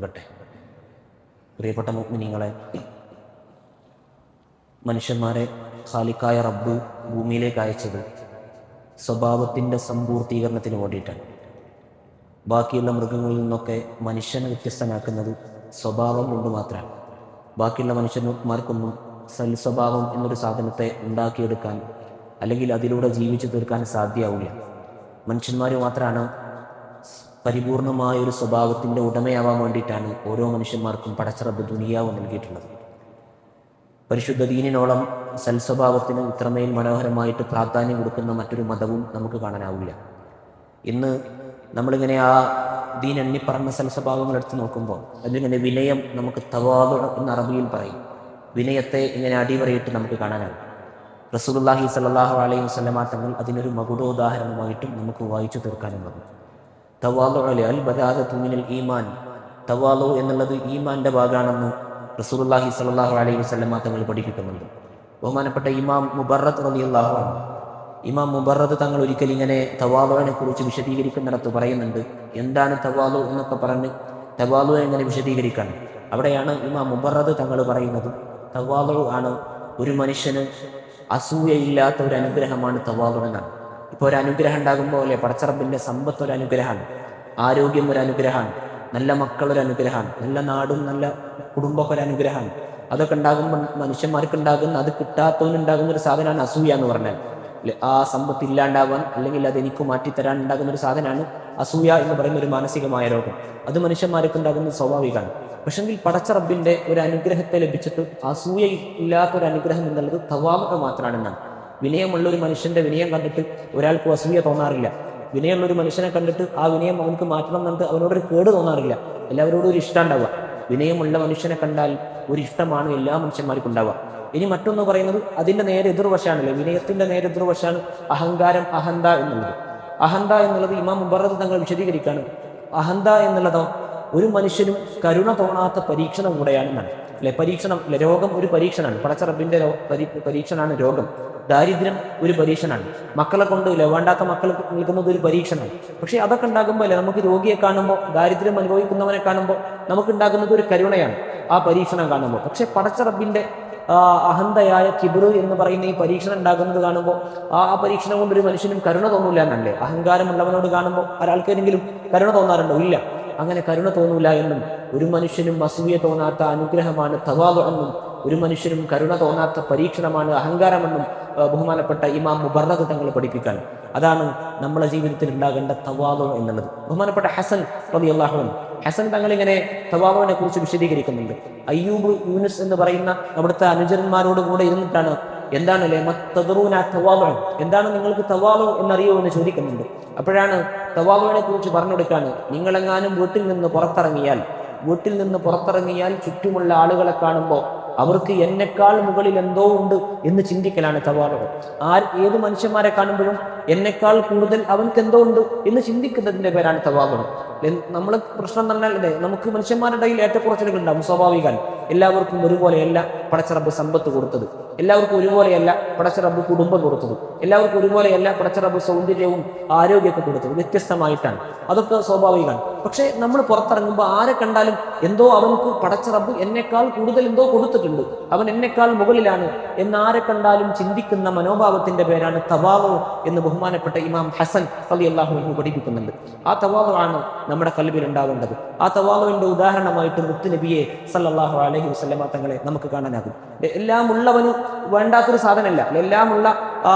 നൽകട്ടെ. പ്രിയപ്പെട്ട മുഅ്മിനീങ്ങളെ, മനുഷ്യന്മാരെ ഖാലിക്കായ റബ്ബ് ഭൂമിയിലേക്ക് അയച്ചത് സ്വഭാവത്തിൻ്റെ സമ്പൂർത്തീകരണത്തിന് വേണ്ടിയിട്ടാണ്. ബാക്കിയുള്ള മൃഗങ്ങളിൽ നിന്നൊക്കെ മനുഷ്യനെ വ്യത്യസ്തനാക്കുന്നത് സ്വഭാവം കൊണ്ട് മാത്രമാണ്. ബാക്കിയുള്ള മനുഷ്യന്മാർക്കൊന്നും സൽസ്വഭാവം എന്നൊരു സാധനത്തെ ഉണ്ടാക്കിയെടുക്കാൻ അല്ലെങ്കിൽ അതിലൂടെ ജീവിച്ചു തീർക്കാൻ സാധ്യമാവില്ല. മനുഷ്യന്മാർ മാത്രമാണ് പരിപൂർണമായൊരു സ്വഭാവത്തിൻ്റെ ഉടമയാവാൻ വേണ്ടിയിട്ടാണ് ഓരോ മനുഷ്യന്മാർക്കും പടച്ച റബ്ബ് ദുനിയാവ് നൽകിയിട്ടുള്ളത്. പരിശുദ്ധ ദീനിനോളം സൽസ്വഭാവത്തിന് ഇത്രമേൽ മനോഹരമായിട്ട് പ്രാധാന്യം കൊടുക്കുന്ന മറ്റൊരു മതവും നമുക്ക് കാണാനാവില്ല. ഇന്ന് നമ്മളിങ്ങനെ ആ ദീൻ എണ്ണിപ്പറഞ്ഞ സൽസ്വഭാവങ്ങൾ എടുത്ത് നോക്കുമ്പോൾ അതിങ്ങനെ വിനയം, നമുക്ക് തവാദു എന്ന് അറബിയിൽ പറയും, വിനയത്തെ ഇങ്ങനെ അടിവരയിട്ട് നമുക്ക് കാണാനാവും. റസൂലുള്ളാഹി സ്വല്ലല്ലാഹു അലൈഹി വസല്ലമ തങ്ങൾ അതിനൊരു മകുടോദാഹരണമായിട്ടും നമുക്ക് വായിച്ചു തീർക്കാനുള്ളത്. തവാദു അൽ ബദാഅതു മിനൽ ഈമാൻ, തവാദു എന്നുള്ളത് ഈമാൻ്റെ ഭാഗമാണെന്ന് റസൂലുള്ളാഹി സ്വല്ലല്ലാഹു അലൈഹി വസല്ലമ തങ്ങൾ പഠിപ്പിക്കുന്നുണ്ട്. ബഹുമാനപ്പെട്ട ഇമാം മുബറദ് റളിയല്ലാഹു അൻഹു, ഇമാം മുബറദ് തങ്ങൾ ഒരിക്കൽ ഇങ്ങനെ തവാദുവിനെ കുറിച്ച് വിശദീകരിക്കുന്നിടത്ത് പറയുന്നുണ്ട്, എന്താണ് തവാദു എന്നൊക്കെ പറഞ്ഞ് തവാദു എങ്ങനെ വിശദീകരിക്കാൻ. അവിടെയാണ് ഇമാം മുബറദ് തങ്ങൾ പറയുന്നത്, തവാദു ആണ് ഒരു മനുഷ്യന് അസൂയയില്ലാത്ത ഒരു അനുഗ്രഹമാണ് തവാദു എന്നാണ്. ഇപ്പോൾ ഒരു അനുഗ്രഹം ഉണ്ടാകുമ്പോൾ അല്ലേ, പടച്ച റബ്ബിൻ്റെ സമ്പത്ത് ഒരു അനുഗ്രഹമാണ്, ആരോഗ്യം ഒരു അനുഗ്രഹമാണ്, നല്ല മക്കളൊരു അനുഗ്രഹമാണ്, നല്ല നാടും നല്ല കുടുംബമൊക്കെ ഒരു അനുഗ്രഹമാണ്. അതൊക്കെ ഉണ്ടാകുമ്പോൾ മനുഷ്യന്മാർക്ക് ഉണ്ടാകുന്ന, അത് കിട്ടാത്തവനുണ്ടാകുന്ന ഒരു സാധനമാണ് അസൂയ എന്ന് പറഞ്ഞാൽ. ആ സമ്പത്ത് ഇല്ലാണ്ടാവാൻ അല്ലെങ്കിൽ അത് എനിക്ക് മാറ്റിത്തരാൻ ഉണ്ടാകുന്ന ഒരു സാധനമാണ് അസൂയ എന്ന് പറയുന്ന ഒരു മാനസികമായ രോഗം. അത് മനുഷ്യന്മാർക്ക് ഉണ്ടാകുന്നത് സ്വാഭാവികമാണ്. പക്ഷെങ്കിൽ പടച്ച റബ്ബിൻ്റെ ഒരു അനുഗ്രഹത്തെ ലഭിച്ചിട്ട് അസൂയ ഇല്ലാത്തൊരു അനുഗ്രഹം എന്നുള്ളത് തവാദു മാത്രമാണെന്നാണ്. വിനയമുള്ള ഒരു മനുഷ്യൻ്റെ വിനയം കണ്ടിട്ട് ഒരാൾക്ക് അസൂയ തോന്നാറില്ല. വിനയമുള്ള ഒരു മനുഷ്യനെ കണ്ടിട്ട് ആ വിനയം അവനക്ക് മാറ്റണം എന്നിട്ട് അവനോടൊരു കേട് തോന്നാറില്ല. എല്ലാവരോടും ഒരു ഇഷ്ടം ഉണ്ടാവുക. വിനയമുള്ള മനുഷ്യനെ കണ്ടാൽ ഒരു ഇഷ്ടമാണ് എല്ലാ മനുഷ്യന്മാർക്കും ഉണ്ടാവുക. ഇനി മറ്റൊന്ന് പറയുന്നത് അതിൻ്റെ നേരെ എതിർവശാണല്ലേ, വിനയത്തിൻ്റെ നേരെ എതിർവശാണ് അഹങ്കാരം, അഹന്ത എന്നുള്ളത്. അഹന്ത എന്നുള്ളത് ഇമാം മുബറദ് തങ്ങൾ വിശദീകരിക്കാണ്. അഹന്ത എന്നുള്ളതോ ഒരു മനുഷ്യനും കരുണ തോന്നാത്ത പരീക്ഷണം കൂടെയാണെന്നാണ്. അല്ലെ, പരീക്ഷണം അല്ലെ, രോഗം ഒരു പരീക്ഷണമാണ്. പടച്ച റബ്ബിൻ്റെ പരീക്ഷണമാണ് രോഗം. ദാരിദ്ര്യം ഒരു പരീക്ഷണമാണ്. മക്കളെ കൊണ്ട് വേണ്ടാത്ത മക്കൾ നിൽക്കുന്നത് ഒരു പരീക്ഷണമാണ്. പക്ഷേ അതൊക്കെ ഉണ്ടാകുമ്പോൾ അല്ലേ, നമുക്ക് രോഗിയെ കാണുമ്പോൾ, ദാരിദ്ര്യം അനുഭവിക്കുന്നവനെ കാണുമ്പോൾ നമുക്കുണ്ടാകുന്നത് ഒരു കരുണയാണ് ആ പരീക്ഷണം കാണുമ്പോൾ. പക്ഷേ പടച്ച റബ്ബിൻ്റെ അഹന്തയായ കിബ്റ് എന്ന് പറയുന്ന ഈ പരീക്ഷണം ഉണ്ടാകുന്നത് കാണുമ്പോൾ ആ പരീക്ഷണം കൊണ്ട് ഒരു മനുഷ്യനും കരുണ തോന്നൂല എന്നല്ലേ. അഹങ്കാരമുള്ളവനോട് കാണുമ്പോൾ ഒരാൾക്കെങ്കിലും കരുണ തോന്നാറുണ്ടോ? ഇല്ല. അങ്ങനെ കരുണ തോന്നൂല എന്നും ഒരു മനുഷ്യനും അസൂയ തോന്നാത്ത അനുഗ്രഹമാണ് തവാദു എന്നും ഒരു മനുഷ്യനും കരുണ തോന്നാത്ത പരീക്ഷണമാണ് അഹങ്കാരമെന്നും ബഹുമാനപ്പെട്ട ഇമാം മുബറദ് തങ്ങൾ പഠിപ്പിക്കാൻ. അതാണ് നമ്മളെ ജീവിതത്തിൽ ഉണ്ടാകേണ്ട തവാദു എന്നുള്ളത്. ബഹുമാനപ്പെട്ട ഹസൻ റളിയല്ലാഹു അൻഹു, ഹസൻ തങ്ങൾ ഇങ്ങനെ തവാദുവിനെ കുറിച്ച് വിശദീകരിക്കുന്നുണ്ട്. അയ്യൂബ് യൂനുസ് എന്ന് പറയുന്ന അവിടുത്തെ അനുചരന്മാരോട് കൂടെ ഇരുന്നിട്ടാണ് എന്താണ് തവാദു, എന്താണ് നിങ്ങൾക്ക് തവാദു എന്നറിയോ എന്ന് ചോദിക്കുന്നുണ്ട്. അപ്പോഴാണ് തവാദുവിനെ കുറിച്ച് പറഞ്ഞു കൊടുക്കാണ്, നിങ്ങളെങ്ങാനും വീട്ടിൽ നിന്ന് പുറത്തിറങ്ങിയാൽ ചുറ്റുമുള്ള ആളുകളെ കാണുമ്പോൾ അവർക്ക് എന്നെക്കാൾ മുകളിൽ എന്തോ ഉണ്ട് എന്ന് ചിന്തിക്കലാണ് തവാദു. ഏത് മനുഷ്യന്മാരെ കാണുമ്പോഴും എന്നെക്കാൾ കൂടുതൽ അവർക്ക് എന്തോ ഉണ്ട് എന്ന് ചിന്തിക്കുന്നതിൻ്റെ പേരാണ് തവാദു. നമ്മൾ പ്രശ്നം പറഞ്ഞാൽ നമുക്ക് മനുഷ്യന്മാരുടെ ഇടയിൽ ഏറ്റക്കുറച്ചിലുകൾ ഉണ്ടാകും, സ്വാഭാവികം. എല്ലാവർക്കും ഒരുപോലെയല്ല പടച്ച റബ്ബ് സമ്പത്ത് കൊടുത്തത്, എല്ലാവർക്കും ഒരുപോലെയല്ല പടച്ച റബ്ബ് കുടുംബം കൊടുത്തത്, എല്ലാവർക്കും ഒരുപോലെയല്ല പടച്ച റബ്ബ് സൗന്ദര്യവും ആരോഗ്യമൊക്കെ കൊടുത്തത്, വ്യത്യസ്തമായിട്ടാണ്. അതൊക്കെ സ്വാഭാവികമാണ്. പക്ഷേ നമ്മൾ പുറത്തിറങ്ങുമ്പോൾ ആരെ കണ്ടാലും എന്തോ അവർക്ക് പടച്ച റബ്ബ് എന്നെക്കാൾ കൂടുതൽ എന്തോ കൊടുത്തിട്ടുണ്ട്, അവൻ എന്നെക്കാൾ മുകളിലാണ് എന്നാരെ കണ്ടാലും ചിന്തിക്കുന്ന മനോഭാവത്തിന്റെ പേരാണ് തവാദു എന്ന് ബഹുമാനപ്പെട്ട ഇമാം ഹസൻ റളിയല്ലാഹു അൻഹു പഠിപ്പിക്കുന്നുണ്ട്. ആ തവാദു ആണ് നമ്മുടെ ഖൽബിൽ ഉണ്ടാവേണ്ടത്. ആ തവാദുവിന്റെ ഉദാഹരണമായിട്ട് മുത്തുനബിയെ സല്ലല്ലാഹു അലൈഹി വസല്ലമ തങ്ങളെ നമുക്ക് കാണാനാകും. എല്ലാം ഉള്ളവന് വേണ്ടാത്തൊരു സാധനമല്ല, എല്ലാമുള്ള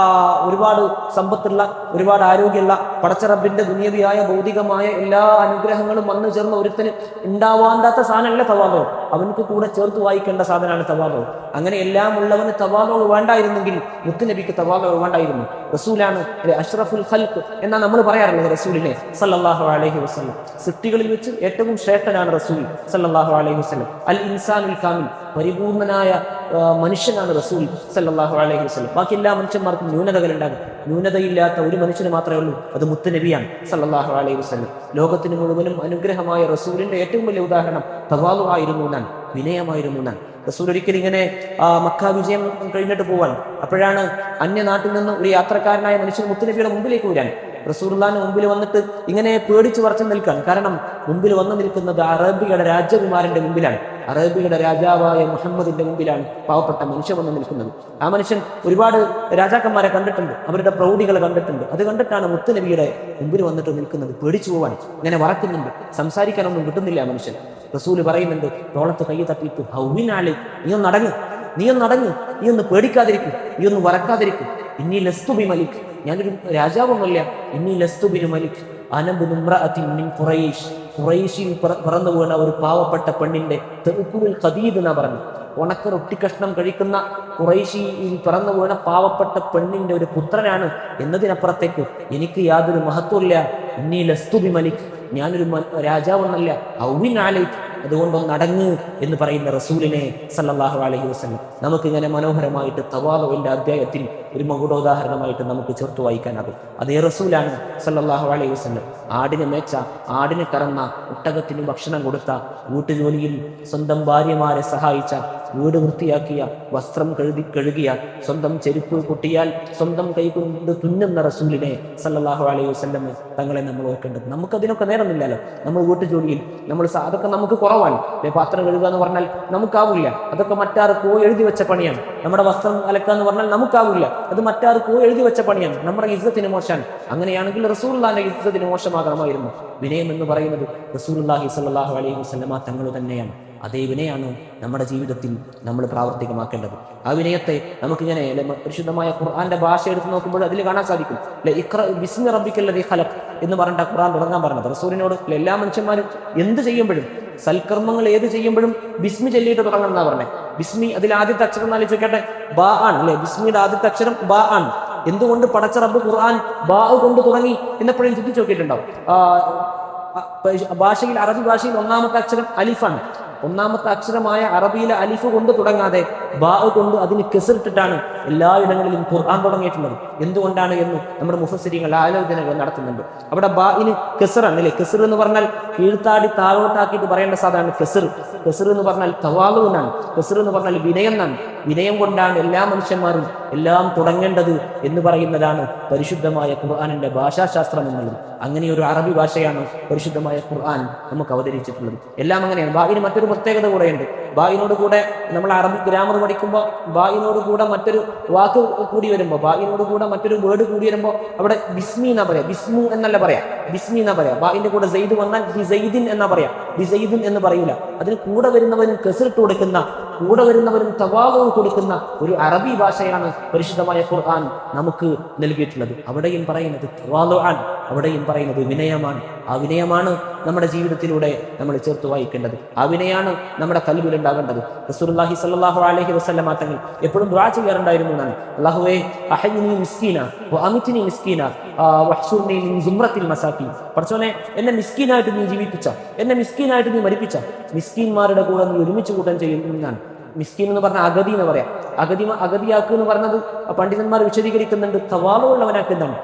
ഒരുപാട് സമ്പത്തുള്ള, ഒരുപാട് ആരോഗ്യമുള്ള, പടച്ച റബ്ബിന്റെ ദുനിയവിയായ ഭൗതികമായ എല്ലാ അനുഗ്രഹങ്ങളും വന്നു ചേർന്ന ഒരുത്തിന് ഉണ്ടാവാണ്ടാത്ത സാധനമല്ല തവാദു. അവനക്ക് കൂടെ ചേർത്ത് വായിക്കേണ്ട സാധനമാണ് തവാദു. അങ്ങനെ എല്ലാം ഉള്ളവന് തവാദു വേണ്ടായിരുന്നെങ്കിൽ മുത്തുനബിക്ക് തവാദു വേണ്ടായിരുന്നു. റസൂലാണ് അഷ്റഫുൽ ഖൽഖ് എന്നാ നമ്മൾ പറയാറുള്ളത് റസൂലിനെ സല്ലല്ലാഹു അലൈഹി വസല്ലം. സൃഷ്ടികളിൽ വെച്ച് ഏറ്റവും ശ്രേഷ്ഠനാണ് റസൂൽ സല്ലല്ലാഹു അലൈഹി വസല്ലം. അൽ ഇൻസാനുൽ കാമിൽ, പരിപൂർണനായ മനുഷ്യനാണ് റസൂൽ സല്ലല്ലാഹു അലൈഹി വസല്ലം. ബാക്കി എല്ലാ മനുഷ്യന്മാർക്കും ന്യൂനതകൾ ഉണ്ടാകും. ന്യൂനതയില്ലാത്ത ഒരു മനുഷ്യന് മാത്രമേ ഉള്ളൂ, അത് മുത്തുനബിയാണ് സല്ലല്ലാഹു അലൈഹി വസല്ലം. ലോകത്തിന് മുഴുവനും അനുഗ്രഹമായ റസൂലിന്റെ ഏറ്റവും വലിയ ഉദാഹരണം തവാദു ആയിരുന്നു എന്നാണ്, വിനയമായിരുന്നു എന്നാണ്. റസൂൽ ഒരിക്കൽ ഇങ്ങനെ മക്ക വിജയം കഴിഞ്ഞിട്ട് പോവാൻ, അപ്പോഴാണ് അന്യനാട്ടിൽ നിന്ന് ഒരു യാത്രക്കാരനായ മനുഷ്യൻ മുത്തുനബിയുടെ മുമ്പിലേക്ക് വരാൻ. റസൂലുള്ളാഹിന്റെ മുമ്പിൽ വന്നിട്ട് ഇങ്ങനെ പേടിച്ചു പറച്ചു നിൽക്കുകയാണ്. കാരണം മുമ്പിൽ വന്നു നിൽക്കുന്നത് അറബിയുടെ രാജകുമാരന്റെ മുമ്പിലാണ്, അറബിയുടെ രാജാവായ മുഹമ്മദിന്റെ മുമ്പിലാണ് പാവപ്പെട്ട മനുഷ്യൻ വന്ന് നിൽക്കുന്നത്. ആ മനുഷ്യൻ ഒരുപാട് രാജാക്കന്മാരെ കണ്ടിട്ടുണ്ട്, അവരുടെ പ്രൗഢികളെ കണ്ടിട്ടുണ്ട്. അത് കണ്ടിട്ടാണ് മുത്തുനബിയുടെ മുമ്പിൽ വന്നിട്ട് നിൽക്കുന്നത്. പേടിച്ചു പോവാൻ ഇങ്ങനെ വറക്കുന്നുണ്ട്, സംസാരിക്കാനൊന്നും കിട്ടുന്നില്ല ആ മനുഷ്യൻ. റസൂല് പറയുന്നുണ്ട്, തോളത്ത് കൈ തട്ടിയിട്ട് ഹൗവിനാളെ നീ ഒന്ന് അടങ്ങ്, നീ ഒന്ന് പേടിക്കാതിരിക്കും, നീ ഒന്ന് വറക്കാതിരിക്കും. ഇന്നീ ലസ്തുബി മലിക്, ഞാനൊരു രാജാവൊന്നുമില്ല. ഇന്നീ ലസ്തുബിന് മലിക് ഖുറൈശിൽ പറന്നു വീണ ഒരു പാവപ്പെട്ട പെണ്ണിന്റെ എന്നാ പറഞ്ഞു. ഉണക്ക റൊട്ടി കഷ്ണം കഴിക്കുന്ന ഖുറൈശിയിൽ പറന്നു വീണ പാവപ്പെട്ട പെണ്ണിന്റെ ഒരു പുത്രനാണ് എന്നതിനപ്പുറത്തേക്ക് എനിക്ക് യാതൊരു മഹത്വമില്ല. ഇന്നീ ലസ്തുബി മലിക്, ഞാനൊരു രാജാവൊന്നല്ല. ഔവിനാലേക്ക്, അതുകൊണ്ടൊന്ന് അടങ്ങ് എന്ന് പറയുന്ന റസൂലിനെ സല്ലല്ലാഹു അലൈഹി വസല്ലം നമുക്കിങ്ങനെ മനോഹരമായിട്ട് തവാദുവിന്റെ അധ്യായത്തിൽ ഒരു മകുടോദാഹരണമായിട്ട് നമുക്ക് ചേർത്ത് വായിക്കാനാകും. അതേ റസൂലാണ് സല്ലല്ലാഹു അലൈഹി വസല്ലം ആടിനെ മേച്ച, ആടിനെ കറന്ന, ഒട്ടകത്തിന് ഭക്ഷണം കൊടുത്ത, വീട്ടുജോലിയിൽ സ്വന്തം ഭാര്യമാരെ സഹായിച്ച, വീട് വൃത്തിയാക്കിയ, വസ്ത്രം കഴുകിയ, സ്വന്തം ചെരുപ്പ് പൊട്ടിയാൽ സ്വന്തം കൈകൊണ്ട് തുന്നുന്ന റസൂലിനെ സല്ലല്ലാഹു അലൈഹി വസല്ലം തങ്ങളെ നമ്മൾ ഓർക്കേണ്ടത്. നമുക്കതിനൊക്കെ നേരമില്ലല്ലോ. നമ്മൾ വീട്ടുജോലിയിൽ അതൊക്കെ നമുക്ക് കുറവാണ്. പാത്രം കഴുകുക എന്ന് പറഞ്ഞാൽ നമുക്കാവില്ല, അതൊക്കെ മറ്റാർക്കോ എഴുതി വെച്ച പണിയാണ്. നമ്മുടെ വസ്ത്രം അലക്കുക എന്ന് പറഞ്ഞാൽ നമുക്കാവില്ല, അത് മറ്റാർക്കോ എഴുതി വെച്ച പണിയാണ്. നമ്മുടെ ഇസ്സത്തിന് മോശമാണ്. അങ്ങനെയാണെങ്കിൽ റസൂലുള്ളാഹിന്റെ ഇസ്സത്തിന് മോശമാകണമായിരുന്നു. വിനയം എന്ന് പറയുന്നത് റസൂലുള്ളാഹി സ്വല്ലല്ലാഹു അലൈഹി വസല്ലമ തങ്ങൾ തന്നെയാണ്. അതേ വിനയാണ് നമ്മുടെ ജീവിതത്തിൽ നമ്മൾ പ്രാവർത്തികമാക്കേണ്ടത്. ആ വിനയത്തെ നമുക്കിങ്ങനെ പരിശുദ്ധമായ ഖുർആന്റെ ഭാഷ എടുത്ത് നോക്കുമ്പോൾ അതിൽ കാണാൻ സാധിക്കും. ഇഖ്റ ബിസ്മി റബ്ബിക്കല്ലദീ ഖലഖ് എന്ന് പറഞ്ഞിട്ട് ഖുർആൻ തുടങ്ങാൻ പറഞ്ഞത്. റസൂലിനോട് എല്ലാ മനുഷ്യന്മാരും എന്ത് ചെയ്യുമ്പോഴും, സൽക്കർമ്മങ്ങൾ ഏത് ചെയ്യുമ്പോഴും ബിസ്മി ചൊല്ലിയിട്ട് തുടങ്ങണം എന്നാ പറഞ്ഞത്. ബിസ്മി, അതിൽ ആദ്യത്തെ അക്ഷരം ആലോചിക്കട്ടെ, ബാ ആണ് അല്ലെ? ബിസ്മിയുടെ ആദ്യത്തെ അക്ഷരം ബാ ആണ്. എന്തുകൊണ്ട് പടച്ച റബ്ബ് ഖുർആൻ ബാ കൊണ്ട് തുടങ്ങി എന്നെപ്പോഴും ചിന്തിച്ചു നോക്കിയിട്ടുണ്ടാവും. ഭാഷയിൽ, അറബി ഭാഷയിൽ ഒന്നാമത്തെ അക്ഷരം അലിഫാണ്. ഒന്നാമത്തെ അക്ഷരമായ അറബിയിലെ അലിഫ് കൊണ്ട് തുടങ്ങാതെ ബാ കൊണ്ട് അതിന് കെസറിട്ടിട്ടാണ് എല്ലായിടങ്ങളിലും ഖുർആൻ തുടങ്ങിയിട്ടുള്ളത്. എന്തുകൊണ്ടാണ് എന്ന് നമ്മുടെ മുഫസ്സിരീങ്ങൾ ആലോചനകൾ നടത്തുന്നുണ്ട്. അവിടെ ബാഇന് കെസറാണ് അല്ലേ? കെസർ എന്ന് പറഞ്ഞാൽ കീഴ്ത്താടി താഴോട്ടാക്കിയിട്ട് പറയേണ്ട സാധനമാണ് കെസർ. കെസർ എന്ന് പറഞ്ഞാൽ തവാളു എന്നാണ്. കെസർ എന്ന് പറഞ്ഞാൽ വിനയം എന്നാണ്. വിനയം കൊണ്ടാണ് എല്ലാ മനുഷ്യന്മാരും എല്ലാം തുടങ്ങേണ്ടത് എന്ന് പറയുന്നതാണ് പരിശുദ്ധമായ ഖുർആനിന്റെ ഭാഷാശാസ്ത്രം എന്നുള്ളത്. അങ്ങനെ ഒരു അറബി ഭാഷയാണ് പരിശുദ്ധമായ ഖുർആൻ നമുക്ക് അവതരിച്ചിട്ടുള്ളത്. എല്ലാം അങ്ങനെയാണ്. ബാഇന് മറ്റൊരു പ്രത്യേകത കൂടെയുണ്ട്. ബായിനോട് കൂടെ നമ്മൾ അറബി ഗ്രാമർ പഠിക്കുമ്പോൾ ബായിനോട് കൂടെ മറ്റൊരു വാക്ക് കൂടി വരുമ്പോൾ, ബായിനോട് കൂടെ മറ്റൊരു വേർഡ് കൂടി വരുമ്പോൾ അവിടെ ബിസ്മി എന്നാ പറയാ, ബിസ്മു എന്നല്ല പറയാ, ബിസ്മി എന്നാ പറയാ. ബായിന്റെ കൂടെ സെയ്ദ് വന്നാൽ ബിസൈദിൻ എന്നാ പറയാ, ബിസൈദിൻ എന്ന് പറയൂല. അതിന് കൂടെ വരുന്നവരും കെസറിട്ട് കൊടുക്കുന്ന, കൂടെ വരുന്നവരും തവാളു കൊടുക്കുന്ന ഒരു അറബി ഭാഷയാണ് പരിശുദ്ധമായ ഖുർആൻ നമുക്ക് നൽകിയിട്ടുള്ളത്. അവിടെയും പറയുന്നത് തവാളുആൻ, അവിടെയും പറയുന്നത് വിനയമാണ്. ആ വിനയമാണ് നമ്മുടെ ജീവിതത്തിലൂടെ നമ്മൾ ചേർത്ത് വായിക്കേണ്ടത്. ആ വിനയാണ് നമ്മുടെ കൽബിൽ ഉണ്ടാകേണ്ടത്. റസൂലുള്ളാഹി സ്വല്ലല്ലാഹു അലൈഹി വസല്ലം തങ്ങൾ എപ്പോഴും ദുആ ചെയ്യാറുണ്ടായിരുന്നു എന്നാണ്, അല്ലാഹുവേ അഹ്യിനി മിസ്കീന വഅമിത്നി മിസ്കീന വഹ്ശുർനി മിൻ സുംറത്തിൽ മസാകീൻ. പടച്ചോനെ, എന്നെ മിസ്കീനായിട്ട് നീ ജീവിപ്പിച്ച, എന്നെ മിസ്കീനായിട്ട് നീ മരിപ്പിച്ച, മിസ്കീന്മാരുടെ കൂടെ നീ ഒരുമിച്ച് കൂട്ടം ചെയ്യുന്നതാണ്. മിസ്കീൻ എന്ന് പറഞ്ഞാൽ അഗതി എന്ന് പറയാം. അഗതിയാക്കുക എന്ന് പറഞ്ഞത് പണ്ഡിതന്മാർ വിശദീകരിക്കുന്നുണ്ട്, തവാളുള്ളവനാക്കുന്നതാണ്.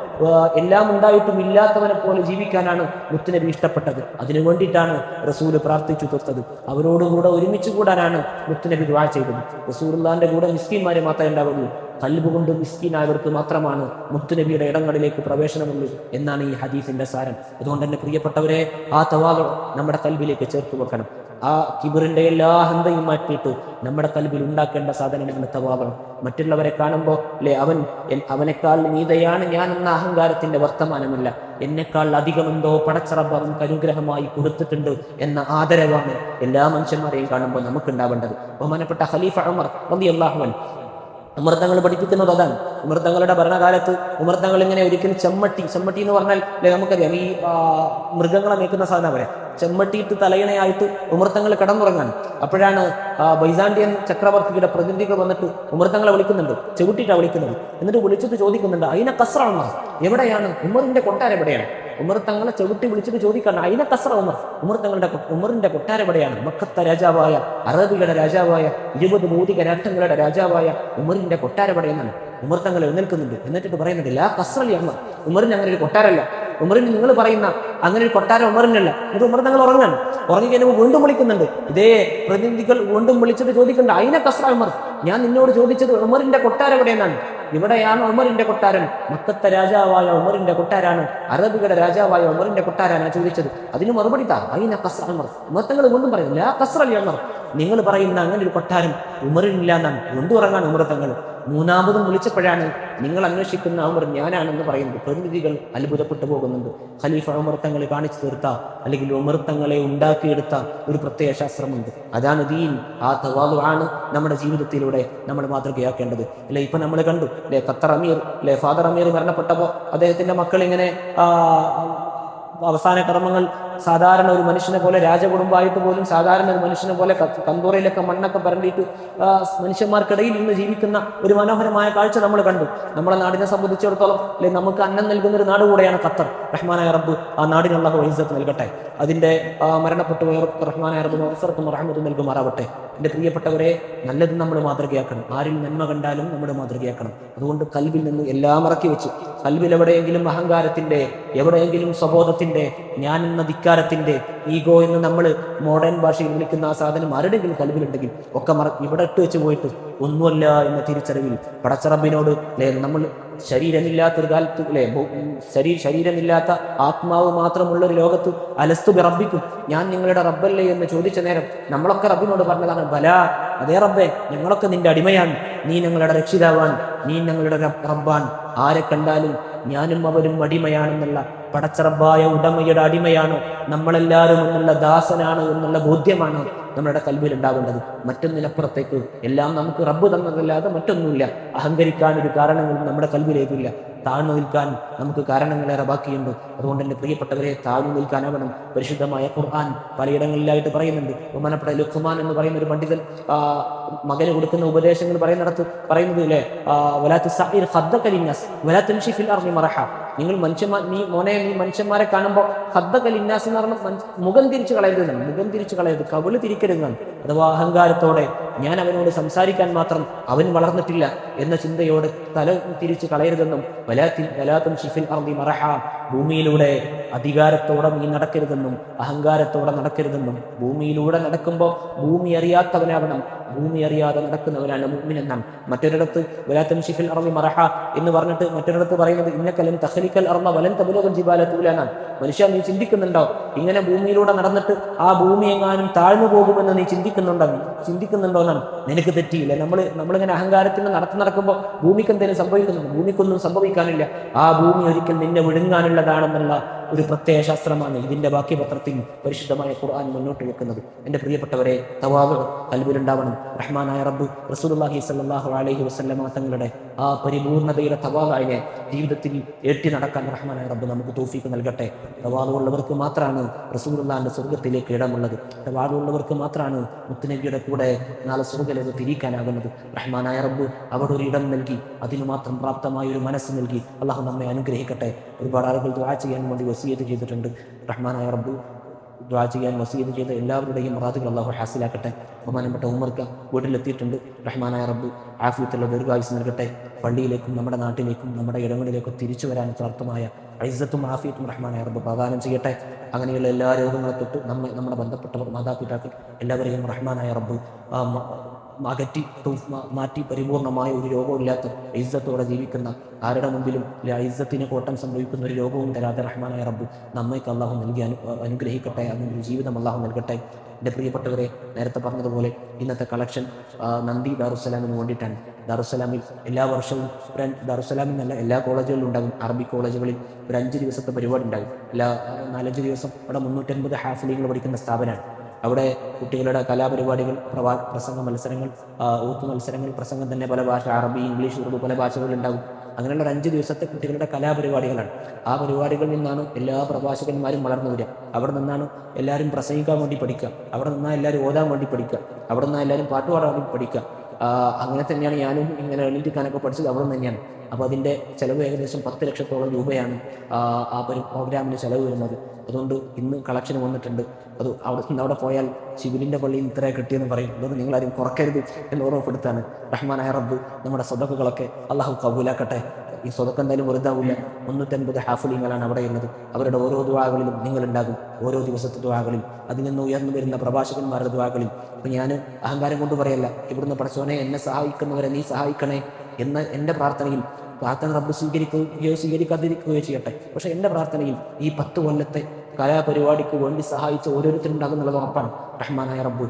എല്ലാം ഉണ്ടായിട്ടും ഇല്ലാത്തവനെ പോലെ ജീവിക്കാനാണ് മുത്തുനബി ഇഷ്ടപ്പെട്ടത്. അതിനു വേണ്ടിയിട്ടാണ് റസൂല് പ്രാർത്ഥിച്ചു തീർത്തത്. അവരോടുകൂടെ ഒരുമിച്ച് കൂടാനാണ് മുത്തുനബി ദുആ ചെയ്തത്. റസൂലുള്ളാഹിന്റെ കൂടെ മിസ്കീന്മാരെ മാത്രമേ ഉണ്ടാവുള്ളൂ. കൽബ് കൊണ്ട് മിസ്കീനായവർക്ക് മാത്രമാണ് മുത്തുനബിയുടെ ഇടങ്ങളിലേക്ക് പ്രവേശനമുള്ളൂ എന്നാണ് ഈ ഹദീസിന്റെ സാരം. അതുകൊണ്ട് തന്നെ പ്രിയപ്പെട്ടവരെ, ആ തവാളു നമ്മുടെ കൽബിലേക്ക് ചേർത്ത് വെക്കണം. ആ കിബറിന്റെ എല്ലാ ഹന്തയും മാറ്റിയിട്ട് നമ്മുടെ കൽബിൽ ഉണ്ടാക്കേണ്ട സാധനമാണ് തവാളു. മറ്റുള്ളവരെ കാണുമ്പോൾ അല്ലെ, അവനേക്കാൾ മീതയാണ് ഞാൻ എന്ന അഹങ്കാരത്തിന്റെ വർത്തമാനമല്ല, എന്നെക്കാൾ അധികമെന്തോ പടച്ചറബ് അവൻ അനുഗ്രഹമായി കൊടുത്തിട്ടുണ്ട് എന്ന ആദരവാണ് എല്ലാ മനുഷ്യന്മാരെയും കാണുമ്പോൾ നമുക്കുണ്ടാവേണ്ടത്. ബഹുമാനപ്പെട്ട ഖലീഫ ഉമർ റളിയല്ലാഹു അൻഹു, ഉമർ തങ്ങൾ പഠിപ്പിക്കുന്നത് അതാണ്. ഉമർ തങ്ങളുടെ ഭരണകാലത്ത് ഉമർ തങ്ങൾ ഇങ്ങനെ ഒരിക്കലും ചെമ്മട്ടി എന്ന് പറഞ്ഞാൽ നമുക്കറിയാം, ഈ മൃഗങ്ങളെ മേക്കുന്ന സാധനം പറയാം, ചെമ്മട്ടിയിട്ട് തലയിണയായിട്ട് ഉമർ തങ്ങൾ കിടന്നുറങ്ങാണ്. അപ്പോഴാണ് ബൈസാന്റിയൻ ചക്രവർത്തിയുടെ പ്രതിനിധികൾ വന്നിട്ട് ഉമർ തങ്ങളെ വിളിക്കുന്നുണ്ട്, ചെവിട്ടിട്ടാണ് വിളിക്കുന്നത്. എന്നിട്ട് വിളിച്ചിട്ട് ചോദിക്കുന്നുണ്ട്, അയിന കസ്ര ഉമർ, എവിടെയാണ് ഉമറിന്റെ കൊട്ടാരം, എവിടെയാണ്? ഉമർ തങ്ങളെ ചെവിട്ടി വിളിച്ചിട്ട് ചോദിക്കാണ്, അയിന കസ്ര ഉമർ, ഉമറിന്റെ കൊട്ടാരം എവിടെയാണ്? മക്കത്തെ രാജാവായ, അറബികളുടെ രാജാവായ, 20 ഭൗതിക രാഷ്ട്രങ്ങളുടെ രാജാവായ ഉമറിന്റെ കൊട്ടാരം എവിടെയെന്നാണ്. ഉമർ തങ്ങൾ എഴുന്നേൽക്കുന്നുണ്ട്. എന്നിട്ട് പറയുന്നുണ്ട്, ലാ കസ്റൽ ഉമർ, ഉമറിന് അങ്ങനെ ഒരു കൊട്ടാരമല്ല, ഉമറിന് നിങ്ങൾ പറയുന്ന അങ്ങനെ ഒരു കൊട്ടാരം ഉമറിനല്ല. എന്നിട്ട് ഉമർ തങ്ങൾ ഉറങ്ങാണ്. ഉറങ്ങിക്കഴിഞ്ഞപ്പോൾ വീണ്ടും വിളിക്കുന്നുണ്ട്. ഇതേ പ്രതിനിധികൾ വീണ്ടും വിളിച്ചിട്ട് ചോദിക്കുന്നുണ്ട്, അയിന കസ്റ ഉമർ, ഞാൻ നിന്നോട് ചോദിച്ചത് ഉമറിന്റെ കൊട്ടാരം എവിടെയെന്നാണ്. ഇവിടെയാണ് ഉമറിന്റെ കൊട്ടാരം, മക്കത്തെ രാജാവായ ഉമറിന്റെ കൊട്ടാരാണ്, അറബികളുടെ രാജാവായ ഉമറിന്റെ കൊട്ടാരാണ് ചോദിച്ചത്. അതിന് മറുപടി താ, അയിന കസ്റ ഉമർ. ഉമർ തങ്ങൾ വീണ്ടും പറയുന്നു, ലാ കസ്റൽ ഉമർ, നിങ്ങൾ പറയുന്ന അങ്ങനെ ഒരു കൊട്ടാരം ഉമറിനില്ല എന്നാണ്. വീണ്ടും ഉറങ്ങാൻ ഉമർ തങ്ങൾ. മൂന്നാമതും വിളിച്ചപ്പോഴാണ് നിങ്ങൾ അന്വേഷിക്കുന്ന ഉമർ ഞാനാണെന്ന് പറയുന്നത്. പ്രതിനിധികൾ അത്ഭുതപ്പെട്ടു പോകുന്നുണ്ട്. ഖലീഫ ഉമർ തങ്ങൾ കാണിച്ചു തീർത്ത, അല്ലെങ്കിൽ ഉമർ തങ്ങളെ ഉണ്ടാക്കിയെടുത്ത ഒരു പ്രത്യേക ശാസ്ത്രമുണ്ട്. അതാണ് ദീൻ. ആ തവാദു ആണ് നമ്മുടെ ജീവിതത്തിലൂടെ നമ്മൾ മാതൃകയാക്കേണ്ടത്. അല്ലെ, ഇപ്പൊ നമ്മൾ കണ്ടു അല്ലെ, ഖത്തർ അമീർ അല്ലെ, ഫാദർ അമീർ മരണപ്പെട്ടപ്പോൾ അദ്ദേഹത്തിന്റെ മക്കൾ ഇങ്ങനെ അവസാന കർമ്മങ്ങൾ സാധാരണ ഒരു മനുഷ്യനെ പോലെ, രാജകുടുംബമായിട്ട് പോലും സാധാരണ ഒരു മനുഷ്യനെ പോലെ കന്തൂറയിലൊക്കെ മണ്ണൊക്കെ പരണ്ടിയിട്ട് മനുഷ്യന്മാർക്കിടയിൽ ഇന്ന് ജീവിക്കുന്ന ഒരു മനോഹരമായ കാഴ്ച നമ്മൾ കണ്ടു. നമ്മുടെ നാടിനെ സംബന്ധിച്ചിടത്തോളം അല്ലെ, നമുക്ക് അന്നം നൽകുന്ന ഒരു നാട് കൂടെയാണ് ഖത്തർ. റഹ്മാനായ റബ്ബ് ആ നാടിന് അല്ലാഹു ഇസ്സത്ത് നൽകട്ടെ. അതിന്റെ മരണപ്പെട്ടു റഹ്മാനായ റബ്ബ് മഗ്ഫിറത്തും റഹ്മത്തും നൽകുമാറാവട്ടെ. എൻ്റെ പ്രിയപ്പെട്ടവരെ, നല്ലത് നമ്മൾ മാതൃകയാക്കണം. ആരിൽ നന്മ കണ്ടാലും നമ്മൾ മാതൃകയാക്കണം. അതുകൊണ്ട് കൽബിൽ നിന്ന് എല്ലാം ഇറക്കി വെച്ച്, കൽബിൽ എവിടെയെങ്കിലും അഹങ്കാരത്തിന്റെ, എവിടെയെങ്കിലും സ്വബോധത്തിന്റെ, ഞാൻ എന്ന ധിക്കാരത്തിന്റെ, ഈഗോ എന്ന് നമ്മൾ മോഡേൺ ഭാഷയിൽ വിളിക്കുന്ന ആ സാധനം ആരുടെയെങ്കിലും കൽബിലുണ്ടെങ്കിൽ ഒക്കെ ഇവിടെ ഇട്ട് വെച്ച് പോയിട്ട് ഒന്നുമല്ല എന്ന തിരിച്ചറിവിൽ പടച്ചറബിനോട് നമ്മൾ ശരീരമില്ലാത്തൊരു കാലത്ത് ശരീരമില്ലാത്ത ആത്മാവ് മാത്രമുള്ള ഒരു ലോകത്ത് അലസ്തു ബിറബ്ബിക്കും, ഞാൻ നിങ്ങളുടെ റബ്ബല്ലേ എന്ന് ചോദിച്ച നേരം നമ്മളൊക്കെ റബ്ബിനോട് പറഞ്ഞതാണ്, ബലാ, അതേ റബ്ബേ, ഞങ്ങളൊക്കെ നിന്റെ അടിമയാണ്, നീ ഞങ്ങളുടെ രക്ഷിതാവാൻ, നീ ഞങ്ങളുടെ റബ്ബാൻ. ആരെ കണ്ടാലും ഞാനും അവരും അടിമയാണെന്നുള്ള, പടച്ചറബായ ഉടമയുടെ അടിമയാണ് നമ്മളെല്ലാവരും എന്നുള്ള, ദാസനാണ് എന്നുള്ള ബോധ്യമാണ് നമ്മുടെ കൽബിൽ ഉണ്ടാവേണ്ടത്. മറ്റൊന്നിനപ്പുറത്തേക്ക് എല്ലാം നമുക്ക് റബ്ബ് തന്നതല്ലാതെ മറ്റൊന്നുമില്ല. അഹങ്കരിക്കാനൊരു കാരണങ്ങളും നമ്മുടെ കൽബിലേക്കില്ല. താഴ്ന്നു നിൽക്കാൻ നമുക്ക് കാരണങ്ങളേറെ ബാക്കിയുണ്ട്. അതുകൊണ്ട് എൻ്റെ പ്രിയപ്പെട്ടവരെ, താഴ്ന്നു നിൽക്കാനാവണം. പരിശുദ്ധമായ ഖുർആൻ പലയിടങ്ങളിലായിട്ട് പറയുന്നുണ്ട്. ബഹുമാനപ്പെട്ട ലുഖ്മാൻ എന്ന് പറയുന്ന ഒരു പണ്ഡിതൻ മകന് കൊടുക്കുന്ന ഉപദേശങ്ങൾ പറയുന്നിടത്ത് പറയുന്നത് ഇല്ലേ, നിങ്ങൾ നീ മനുഷ്യന്മാരെ കാണുമ്പോൾ ഹദ്ദകലിന്നാസ് എന്ന് പറഞ്ഞാൽ മുഖം തിരിച്ചു കളയരുതെന്നാണ്. മുഖം തിരിച്ചു കളയരുത്, കവിള് തിരിക്കരുതെന്നാണ്. അഥവാ അഹങ്കാരത്തോടെ ഞാൻ അവനോട് സംസാരിക്കാൻ മാത്രം അവൻ വളർന്നിട്ടില്ല എന്ന ചിന്തയോട് തല തിരിച്ചു കളയരുതെന്നും, ഭൂമിയിലൂടെ അധികാരത്തോടെ നീ നടക്കരുതെന്നും, അഹങ്കാരത്തോടെ നടക്കരുതെന്നും, ഭൂമിയിലൂടെ നടക്കുമ്പോൾ ഭൂമി അറിയാത്തവനാവണം, ഭൂമി അറിയാതെ നടക്കുന്നവനാണ് മുഅ്മിൻ എന്നാണ്. മറ്റൊരിടത്ത് വലാ തംശി ഫിൽ അർളി മറഹ എന്ന് പറഞ്ഞിട്ട് മറ്റൊരിടത്ത് പറയുന്നത് ഇന്നക ലൻ തഖ്ലിഖൽ അർള വലൻ തബ്ലുഗൽ ജിബാല തൂലാനാണ്. മനുഷ്യ, നീ ചിന്തിക്കുന്നുണ്ടോ ഇങ്ങനെ ഭൂമിയിലൂടെ നടന്നിട്ട് ആ ഭൂമി എങ്ങാനും താഴ്ന്നു പോകുമെന്ന് നീ ചിന്തിക്കുന്നുണ്ടോ എന്നാണ്. നിനക്ക് തെറ്റിയില്ല. നമ്മളിങ്ങനെ അഹങ്കാരത്തിന് നടക്കുമ്പോൾ ഭൂമിക്ക് എന്തെങ്കിലും സംഭവിക്കുന്നുണ്ട്? ഭൂമിക്കൊന്നും സംഭവിക്കാനില്ല. ആ ഭൂമി ഒരിക്കൽ നിന്നെ വിഴുങ്ങാനുള്ളതാണെന്നുള്ള ഒരു പ്രത്യയ ശാസ്ത്രമാണ് ഇതിന്റെ ബാക്കി പത്രത്തിൽ പരിശുദ്ധമായ ഖുർആൻ മുന്നോട്ട് വെക്കുന്നത്. എൻ്റെ പ്രിയപ്പെട്ടവരെ, തവാദു ഖൽബിലുണ്ടാവണം. റഹ്മാനായ റബ്ബ് റസൂലുള്ളാഹി സ്വല്ലല്ലാഹു അലൈഹി വസല്ലമ തങ്ങളുടെ ആ പരിപൂർണതയുടെ തവാദുവിനെ ജീവിതത്തിൽ ഏറ്റി നടക്കാൻ റഹ്മാനായ റബ്ബ് നമുക്ക് തൗഫീഖ് നൽകട്ടെ. തവാദുള്ളവർക്ക് മാത്രമാണ് റസൂലുള്ളാഹിന്റെ സ്വർഗ്ഗത്തിലേക്ക് ഇടമുള്ളത്. തവാദുള്ളവർക്ക് മാത്രമാണ് മുത്തുനബിയുടെ കൂടെ നാളെ സ്വർഗ്ഗത്തിലേക്ക് തിരിക്കാനാകുന്നത്. റഹ്മാനായ റബ്ബ് അവിടെ ഒരു ഇടം നൽകി, അതിനു മാത്രം പ്രാപ്തമായ ഒരു മനസ്സ് നൽകി. അള്ളാഹു നമ്മെ അനുഗ്രഹിക്കട്ടെ. ഒരുപാട് ആളുകൾ ദുആ ചെയ്യാൻ വേണ്ടി വസിയത്ത് ചെയ്തിട്ടുണ്ട്. റഹ്മാനായ റബ്ബ് ദുആ ചെയ്യാൻ വസിയത്ത് ചെയ്ത എല്ലാവരുടെയും മുറാദുകൾ അള്ളാഹു ഹാസിലാക്കട്ടെ. ബഹുമാനപ്പെട്ട ഉമർക്ക് വീട്ടിലെത്തിയിട്ടുണ്ട്. റഹ്മാനായ റബ്ബ് ആഫിയത്തുള്ള ദീർഘായുസ് നൽകട്ടെ. പള്ളിയിലേക്കും നമ്മുടെ നാട്ടിലേക്കും നമ്മുടെ ഇടങ്ങളിലേക്കും തിരിച്ചു വരാൻ പ്രാപ്തമായ ഇസ്സത്തും ആഫിയത്തും റഹ്മാനായ റബ്ബ് പ്രദാനം ചെയ്യട്ടെ. അങ്ങനെയുള്ള എല്ലാ രോഗങ്ങളെ തൊട്ട് നമ്മുടെ ബന്ധപ്പെട്ടവർ, മാതാപിതാക്കൾ എല്ലാവരെയും റഹ്മാനായ റബ്ബ് അകറ്റി മാറ്റി പരിപൂർണമായ ഒരു രോഗമില്ലാത്ത ഇസ്സത്തോടെ ജീവിക്കുന്ന, ആരുടെ മുമ്പിലും ഇസ്സത്തിന് കോട്ടം സംഭവിക്കുന്ന ഒരു രോഗവും തരാതെ റഹ്മാനായ റബ്ബ് നമ്മയ്ക്ക് അള്ളാഹു നൽകി അനുഗ്രഹിക്കട്ടെ. അങ്ങനെ ജീവിതം അള്ളാഹു നൽകട്ടെ. എൻ്റെ പ്രിയപ്പെട്ടവരെ, നേരത്തെ പറഞ്ഞതുപോലെ ഇന്നത്തെ കളക്ഷൻ നന്ദി ദാറുസ്സലാമിന് വേണ്ടിയിട്ടാണ്. ദാറുസ്സലാമിൽ എല്ലാ വർഷവും ദാറുസ്സലാമിൽ നല്ല എല്ലാ കോളേജുകളിലും ഉണ്ടാകും. അറബി കോളേജുകളിൽ ഒരു 5 ദിവസത്തെ പരിപാടി ഉണ്ടാകും. എല്ലാ 4-5 ദിവസം അവിടെ 350 ഹാഫിലിങ്ങൾ പഠിക്കുന്ന സ്ഥാപനമാണ്. അവിടെ കുട്ടികളുടെ കലാപരിപാടികൾ, പ്രസംഗ മത്സരങ്ങൾ, ഊത്ത് മത്സരങ്ങൾ, പ്രസംഗം തന്നെ പല ഭാഷ, അറബി, ഇംഗ്ലീഷ്, ഉറുദു പല ഭാഷകളിലുണ്ടാകും. അങ്ങനെയുള്ള ഒരു 5 ദിവസത്തെ കുട്ടികളുടെ കലാപരിപാടികളാണ്. ആ പരിപാടികളിൽ നിന്നാണ് എല്ലാ പ്രഭാഷകന്മാരും വളർന്നു വരിക. അവിടെ നിന്നാണ് എല്ലാവരും പ്രസംഗിക്കാൻ വേണ്ടി പഠിക്കുക. അവിടെ നിന്നാൽ എല്ലാവരും ഓതാൻ വേണ്ടി പഠിക്കുക. അവിടെ നിന്നാൽ എല്ലാവരും പാട്ട് പാടാൻ വേണ്ടി പഠിക്കുക. അങ്ങനെ തന്നെയാണ് ഞാനും ഇങ്ങനെ എണീറ്റിക്കാനൊക്കെ പഠിച്ചത് അവിടെ നിന്ന് തന്നെയാണ്. അപ്പോൾ അതിൻ്റെ ചിലവ് ഏകദേശം 10 ലക്ഷത്തോളം രൂപയാണ് ആ പ്രോഗ്രാമിന് ചിലവ് വരുന്നത്. അതുകൊണ്ട് ഇന്ന് കളക്ഷൻ വന്നിട്ടുണ്ട്. അത് അവിടെ പോയാൽ ശിബിലിൻ്റെ പള്ളിയിൽ ഇത്ര കിട്ടിയെന്ന് പറയും. അതുകൊണ്ട് നിങ്ങളാരും കുറക്കരുത് എന്ന് ഓർമ്മപ്പെടുത്താണ്. റഹ്മാനായ റബ്ബ് നമ്മുടെ സ്വതക്കുകളൊക്കെ അള്ളാഹു കബൂലാക്കട്ടെ. ഈ സ്വതക്ക എന്തായാലും വെറുതാവില്ല. 350 ഹാഫിലിങ്ങളാണ് അവിടെയുള്ളത്. അവരുടെ ഓരോ ദുആകളിലും നിങ്ങളുണ്ടാകും, ഓരോ ദിവസത്തെ ദുആകളിൽ, അതിൽ നിന്ന് ഉയർന്നു വരുന്ന പ്രഭാഷകന്മാരുടെ ദുആകളിൽ. അപ്പം ഞാൻ അഹങ്കാരം കൊണ്ട് പറയല്ല, ഇവിടുന്ന് പടച്ചോനെ എന്നെ സഹായിക്കുന്നവരെ നീ സഹായിക്കണേ എന്ന എൻ്റെ പ്രാർത്ഥന റബ്ബ് സ്വീകരിക്കാതിരിക്കുകയോ ചെയ്യട്ടെ. പക്ഷേ എൻ്റെ പ്രാർത്ഥനയിൽ ഈ 10 കൊല്ലത്തെ കലാപരിപാടിക്ക് വേണ്ടി സഹായിച്ച ഓരോരുത്തരുണ്ടാകുന്നുള്ളത് ഉറപ്പാണ്. റഹ്മാനായ റബ്ബ്